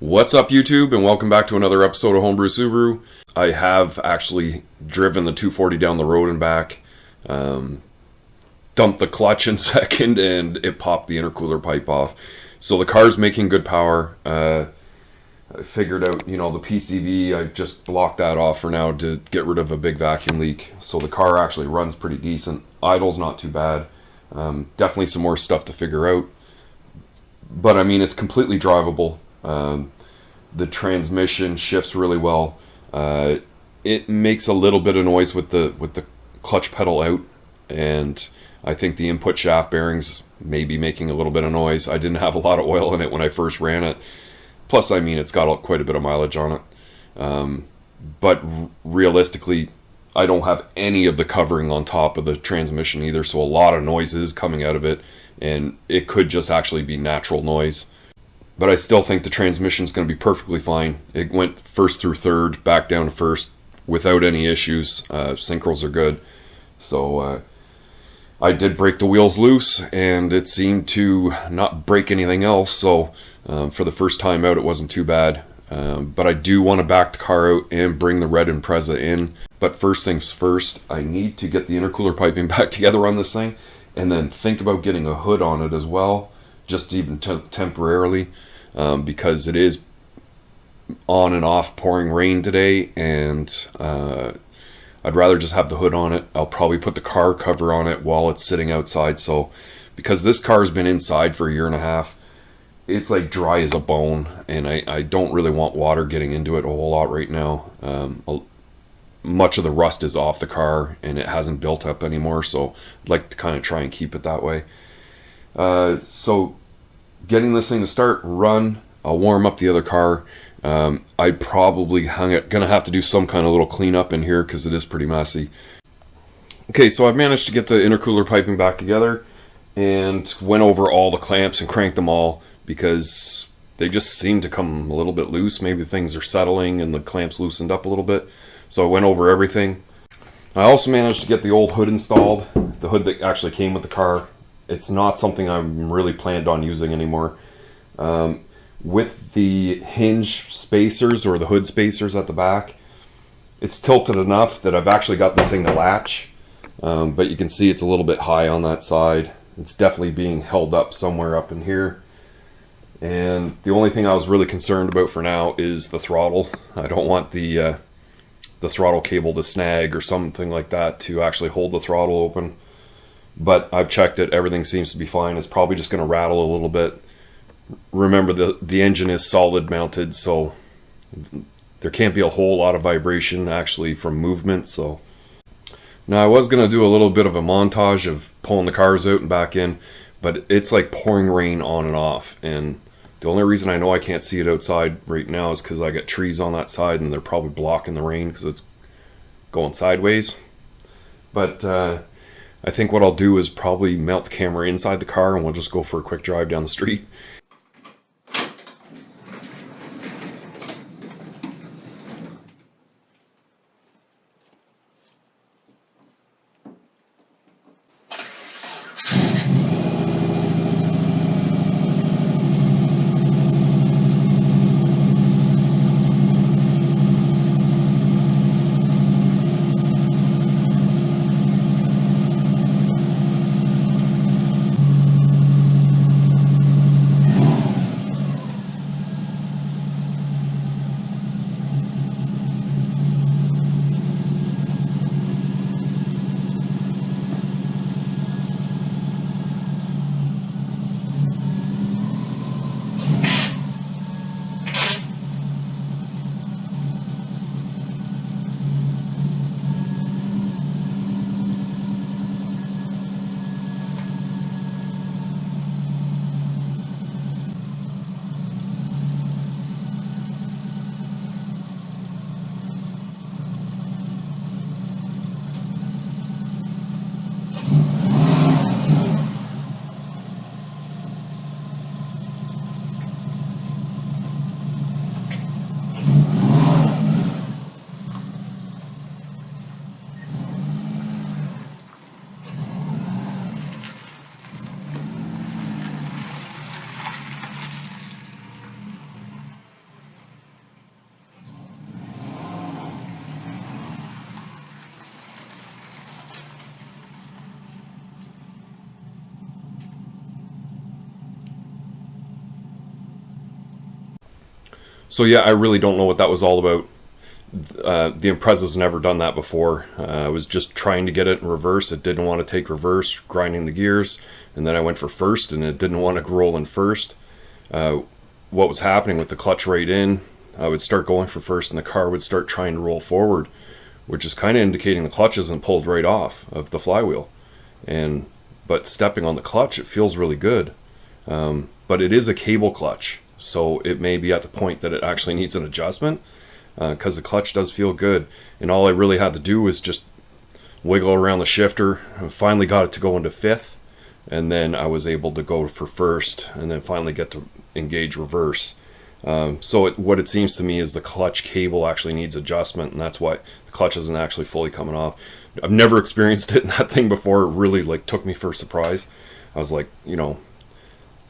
What's up YouTube, and welcome back to another episode of Homebrew Subaru. I have actually driven the 240 down the road and back, dumped the clutch in second, and it popped the intercooler pipe off. So the car's making good power. I figured out, the PCV, I just blocked that off for now to get rid of a big vacuum leak. So the car actually runs pretty decent. Idle's not too bad. Definitely some more stuff to figure out. But I mean, it's completely drivable. The transmission shifts really well. It makes a little bit of noise with the clutch pedal out, and I think the input shaft bearings may be making a little bit of noise. I didn't have a lot of oil in it when I first ran it. Plus, I mean, it's got quite a bit of mileage on it. But realistically, I don't have any of the covering on top of the transmission either, so a lot of noise is coming out of it, and it could just actually be natural noise. But I still think the transmission is going to be perfectly fine. It went first through third, back down to first without any issues. Synchros are good. So I did break the wheels loose, and it seemed to not break anything else. So for the first time out, it wasn't too bad. But I do want to back the car out and bring the red Impreza in. But first things first, I need to get the intercooler piping back together on this thing, and then think about getting a hood on it as well, just even temporarily. Because it is on and off pouring rain today, and I'd rather just have the hood on it. I'll probably put the car cover on it while it's sitting outside. So because this car's been inside for a year and a half, it's like dry as a bone, and I don't really want water getting into it a whole lot right now. Much of the rust is off the car and it hasn't built up anymore, so I'd like to kind of try and keep it that way. So getting this thing to start, run, I'll warm up the other car. I probably gonna have to do some kind of little cleanup in here because it is pretty messy. Okay, so I've managed to get the intercooler piping back together and went over all the clamps and cranked them all because they just seem to come a little bit loose. Maybe things are settling and the clamps loosened up a little bit. So I went over everything. I also managed to get the old hood installed, the hood that actually came with the car. It's not something I'm really planned on using anymore. With the hinge spacers or the hood spacers at the back, it's tilted enough that I've actually got this thing to latch. But you can see it's a little bit high on that side. It's definitely being held up somewhere up in here. And the only thing I was really concerned about for now is the throttle. I don't want the throttle cable to snag or something like that to actually hold the throttle open. But I've checked it, everything seems to be fine. It's probably just going to rattle a little bit. Remember, the engine is solid mounted, so there can't be a whole lot of vibration actually from movement. So now I was going to do a little bit of a montage of pulling the cars out and back in, but it's like pouring rain on and off. And the only reason I know I can't see it outside right now is because I got trees on that side and they're probably blocking the rain because it's going sideways. But I think what I'll do is probably mount the camera inside the car and we'll just go for a quick drive down the street. So yeah, I really don't know what that was all about. The Impreza's never done that before. I was just trying to get it in reverse. It didn't want to take reverse, grinding the gears, and then I went for first, and it didn't want to roll in first. What was happening with the clutch right in, I would start going for first, and the car would start trying to roll forward, which is kind of indicating the clutch isn't pulled right off of the flywheel. But stepping on the clutch, it feels really good. But it is a cable clutch, so it may be at the point that it actually needs an adjustment, because the clutch does feel good. And all I really had to do was just wiggle around the shifter. I finally got it to go into fifth, and then I was able to go for first, and then finally get to engage reverse. What it seems to me is the clutch cable actually needs adjustment, and that's why the clutch isn't actually fully coming off. I've never experienced it in that thing before. It really like took me for a surprise. I was like,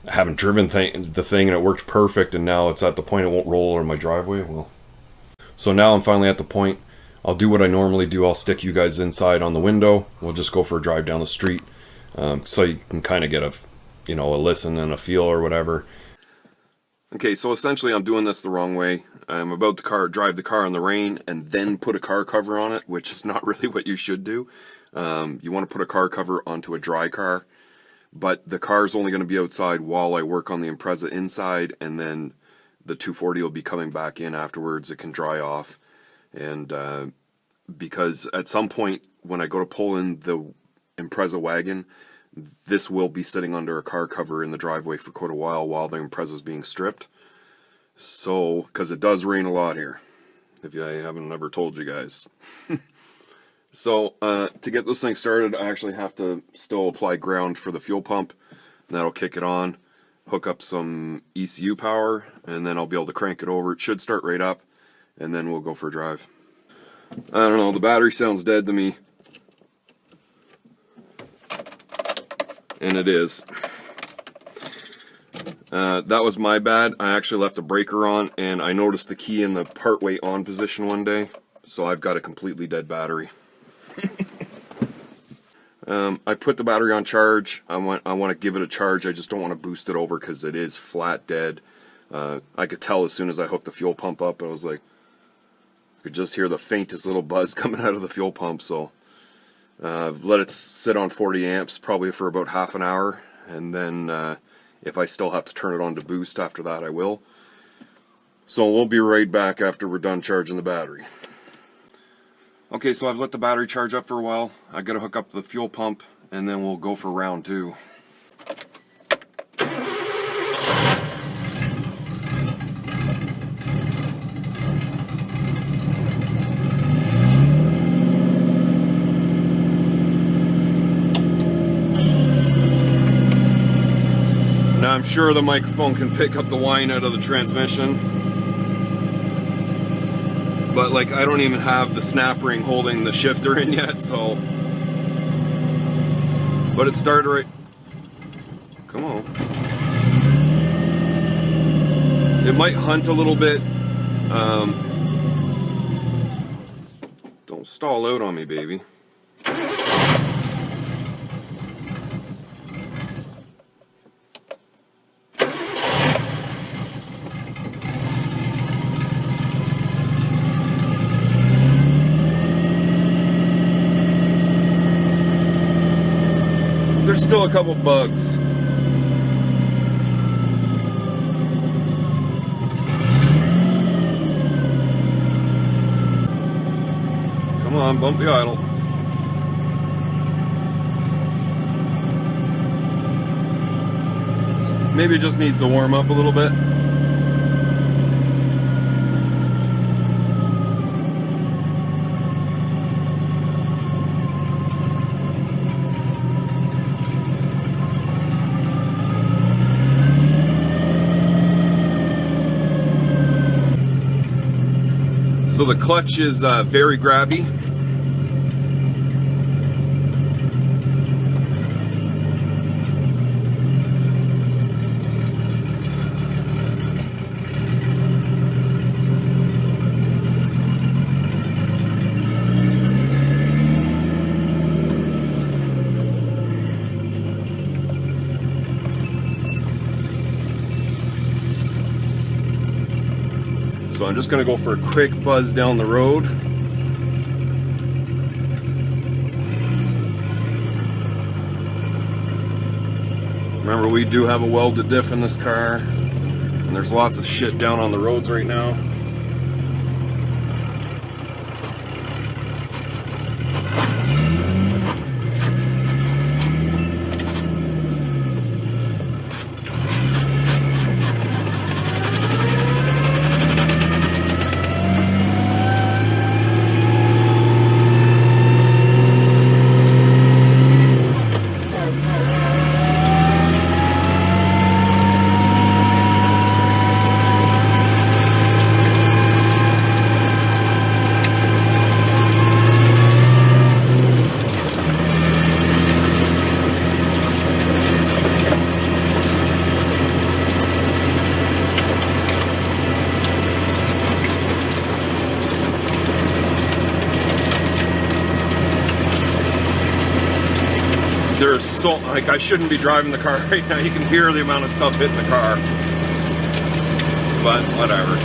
I haven't driven the thing and it worked perfect, and now it's at the point it won't roll in my driveway. Well, so now I'm finally at the point. I'll do what I normally do. I'll stick you guys inside on the window. We'll just go for a drive down the street, so you can kind of get a listen and a feel or whatever. Okay, so essentially I'm doing this the wrong way. I'm about to drive the car in the rain and then put a car cover on it, which is not really what you should do. You want to put a car cover onto a dry car, but the car's only going to be outside while I work on the Impreza inside, and then the 240 will be coming back in afterwards. It can dry off, and because at some point when I go to pull in the Impreza wagon, this will be sitting under a car cover in the driveway for quite a while the Impreza is being stripped. So, because it does rain a lot here, if I haven't ever told you guys. So, to get this thing started, I actually have to still apply ground for the fuel pump. That'll kick it on, hook up some ECU power, and then I'll be able to crank it over. It should start right up, and then we'll go for a drive. I don't know, the battery sounds dead to me. And it is. That was my bad. I actually left the breaker on, and I noticed the key in the partway on position one day, so I've got a completely dead battery. I put the battery on charge. I want to give it a charge. I just don't want to boost it over because it is flat dead. I could tell as soon as I hooked the fuel pump up. I was like, I could just hear the faintest little buzz coming out of the fuel pump. So let it sit on 40 amps probably for about half an hour, and then if I still have to turn it on to boost after that, I will. So we'll be right back after we're done charging the battery. Okay, so I've let the battery charge up for a while. I gotta hook up the fuel pump, and then we'll go for round two. Now I'm sure the microphone can pick up the whine out of the transmission, but like I don't even have the snap ring holding the shifter in yet, so. But it started right. Come on. It might hunt a little bit. Don't stall out on me, baby. There's still a couple bugs. Come on, bump the idle. Maybe it just needs to warm up a little bit. So the clutch is very grabby. So I'm just going to go for a quick buzz down the road. Remember, we do have a welded diff in this car, and there's lots of shit down on the roads right now. There's so, like, I shouldn't be driving the car right now. You can hear the amount of stuff hitting the car. But whatever.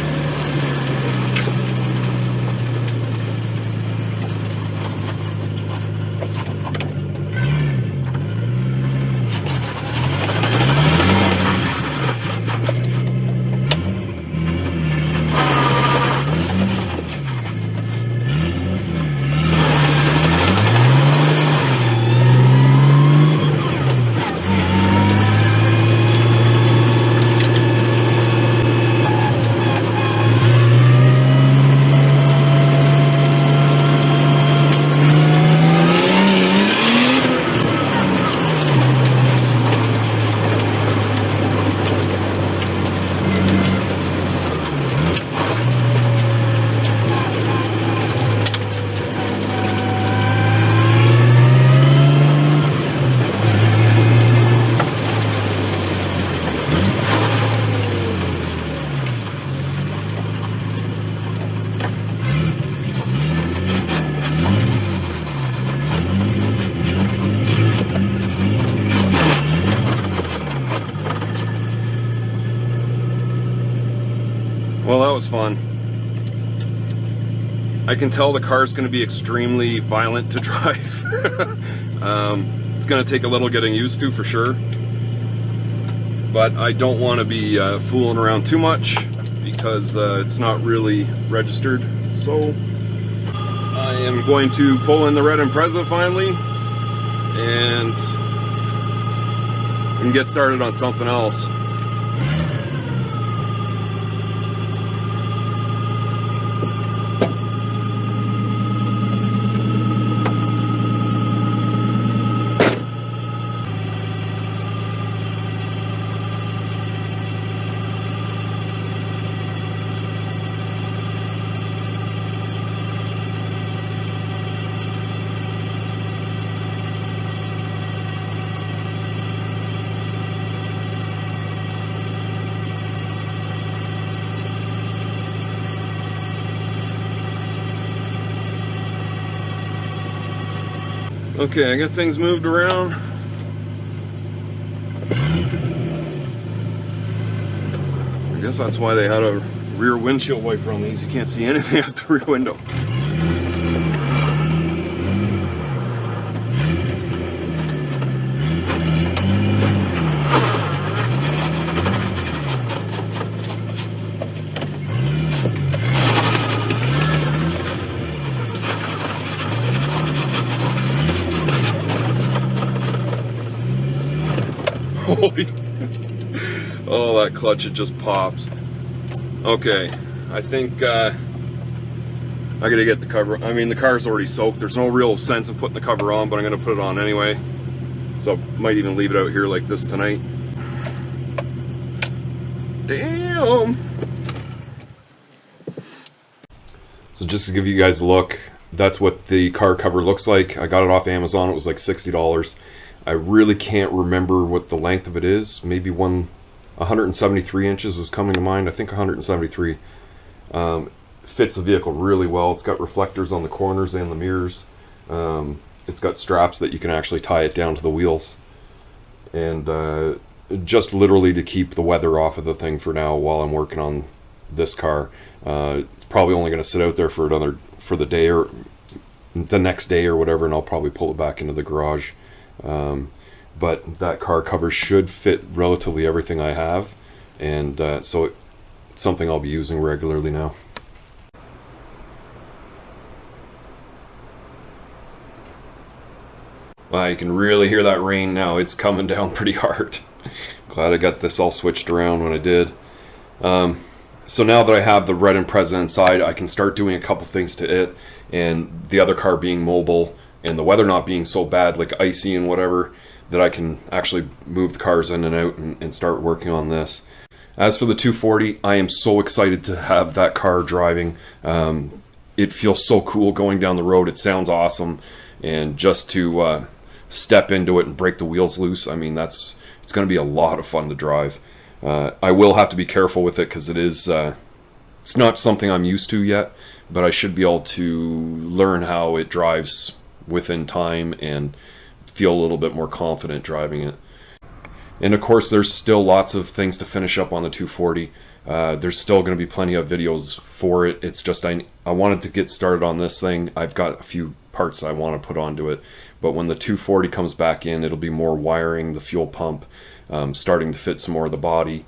Well, that was fun. I can tell the car's going to be extremely violent to drive. It's going to take a little getting used to for sure. But I don't want to be fooling around too much because it's not really registered. So I am going to pull in the red Impreza finally and get started on something else. Okay, I got things moved around. I guess that's why they had a rear windshield wiper on these. You can't see anything out the rear window. Holy, oh, that clutch, it just pops. Okay, I think I gotta get the cover. I mean, the car's already soaked. There's no real sense in putting the cover on, but I'm gonna put it on anyway. So might even leave it out here like this tonight. Damn. So just to give you guys a look, that's what the car cover looks like. I got it off Amazon. It was like $60. I really can't remember what the length of it is. Maybe 173 inches is coming to mind. I think 173. Fits the vehicle really well. It's got reflectors on the corners and the mirrors. It's got straps that you can actually tie it down to the wheels. And just literally to keep the weather off of the thing for now while I'm working on this car. Probably only going to sit out there for the day or the next day or whatever, and I'll probably pull it back into the garage. But that car cover should fit relatively everything I have, and so it's something I'll be using regularly now. Well, you can really hear that rain now. It's coming down pretty hard. Glad I got this all switched around when I did. So now that I have the red Impreza inside, I can start doing a couple things to it, and the other car being mobile and the weather not being so bad, like icy and whatever, that I can actually move the cars in and out and start working on this. As for the 240, I am so excited to have that car driving. It feels so cool going down the road. It sounds awesome, and just to step into it and break the wheels loose, I mean, it's going to be a lot of fun to drive. I will have to be careful with it because it's not something I'm used to yet, but I should be able to learn how it drives within time and feel a little bit more confident driving it. And of course, there's still lots of things to finish up on the 240. There's still going to be plenty of videos for it. It's just I wanted to get started on this thing. I've got a few parts I want to put onto it, but when the 240 comes back in, it'll be more wiring, the fuel pump, starting to fit some more of the body,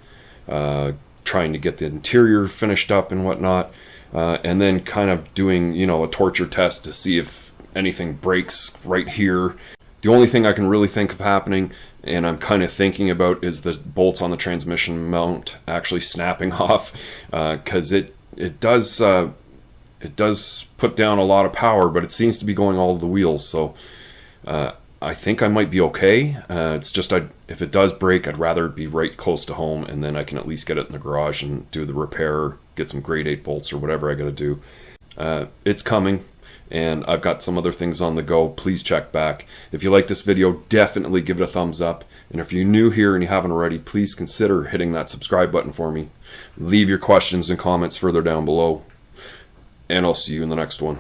trying to get the interior finished up and whatnot, and then kind of doing, a torture test to see if anything breaks right here. The only thing I can really think of happening, and I'm kind of thinking about, is the bolts on the transmission mount actually snapping off, because it does put down a lot of power, but it seems to be going all over the wheels. So I think I might be okay. It's just if it does break, I'd rather it be right close to home, and then I can at least get it in the garage and do the repair, get some grade 8 bolts or whatever I got to do. It's coming, and I've got some other things on the go. Please check back. If you like this video, definitely give it a thumbs up. And if you're new here and you haven't already, please consider hitting that subscribe button for me. Leave your questions and comments further down below. And I'll see you in the next one.